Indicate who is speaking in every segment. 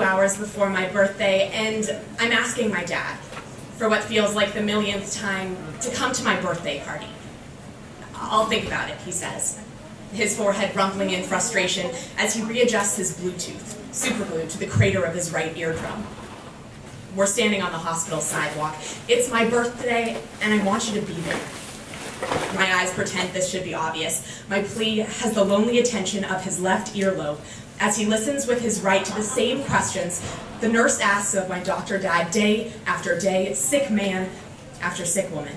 Speaker 1: few hours before my birthday, and I'm asking my dad, for what feels like the millionth time, to come to my birthday party. I'll think about it, he says, his forehead rumpling in frustration as he readjusts his Bluetooth, superglued to the crater of his right eardrum. We're standing on the hospital sidewalk. It's my birthday, and I want you to be there. My eyes pretend this should be obvious. My plea has the lonely attention of his left earlobe as he listens with his right to the same questions the nurse asks of my doctor dad day after day, sick man after sick woman.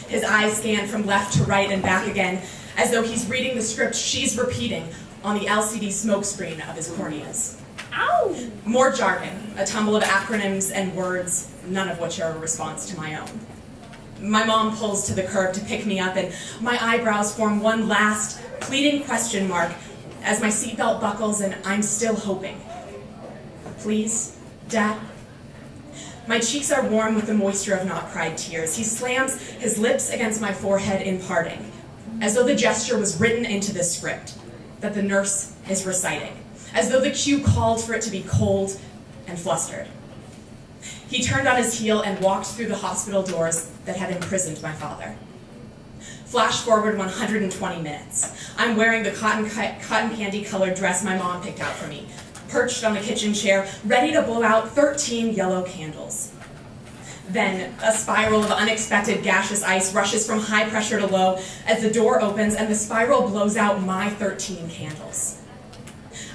Speaker 1: His eyes scan from left to right and back again, as though he's reading the script she's repeating on the LCD smokescreen of his corneas.
Speaker 2: Ow!
Speaker 1: More jargon, a tumble of acronyms and words, none of which are a response to my own. My mom pulls to the curb to pick me up, and my eyebrows form one last, pleading question mark as my seatbelt buckles and I'm still hoping. Please, Dad? My cheeks are warm with the moisture of not-cried tears. He slams his lips against my forehead in parting, as though the gesture was written into the script that the nurse is reciting, as though the cue called for it to be cold and flustered. He turned on his heel and walked through the hospital doors that had imprisoned my father. Flash forward 120 minutes. I'm wearing the cotton candy-colored dress my mom picked out for me, perched on a kitchen chair, ready to blow out 13 yellow candles. Then, a spiral of unexpected gaseous ice rushes from high pressure to low as the door opens and the spiral blows out my 13 candles.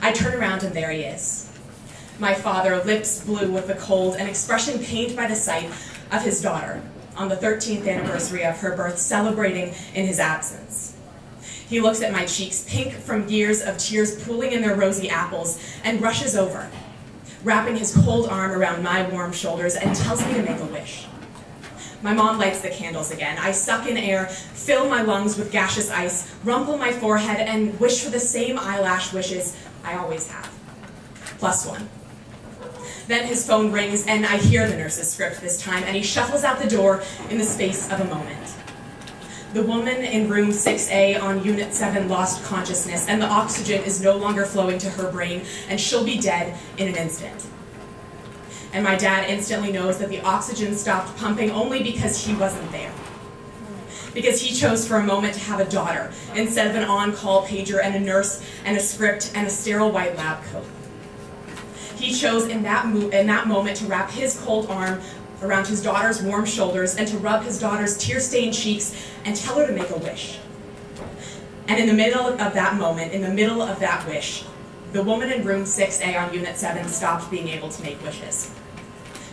Speaker 1: I turn around and there he is. My father, lips blue with the cold, an expression pained by the sight of his daughter on the 13th anniversary of her birth, celebrating in his absence. He looks at my cheeks, pink from years of tears pooling in their rosy apples, and rushes over, wrapping his cold arm around my warm shoulders, and tells me to make a wish. My mom lights the candles again. I suck in air, fill my lungs with gaseous ice, rumple my forehead, and wish for the same eyelash wishes I always have. +1. Then his phone rings, and I hear the nurse's script this time, and he shuffles out the door in the space of a moment. The woman in room 6A on Unit 7 lost consciousness, and the oxygen is no longer flowing to her brain, and she'll be dead in an instant. And my dad instantly knows that the oxygen stopped pumping only because he wasn't there. Because he chose for a moment to have a daughter, instead of an on-call pager and a nurse and a script and a sterile white lab coat. He chose in that moment to wrap his cold arm around his daughter's warm shoulders and to rub his daughter's tear-stained cheeks and tell her to make a wish. And in the middle of that moment, in the middle of that wish, the woman in room 6A on Unit 7 stopped being able to make wishes.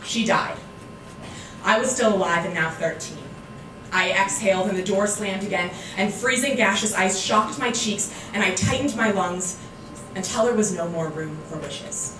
Speaker 1: She died. I was still alive and now 13. I exhaled and the door slammed again, and freezing gaseous ice shocked my cheeks, and I tightened my lungs until there was no more room for wishes.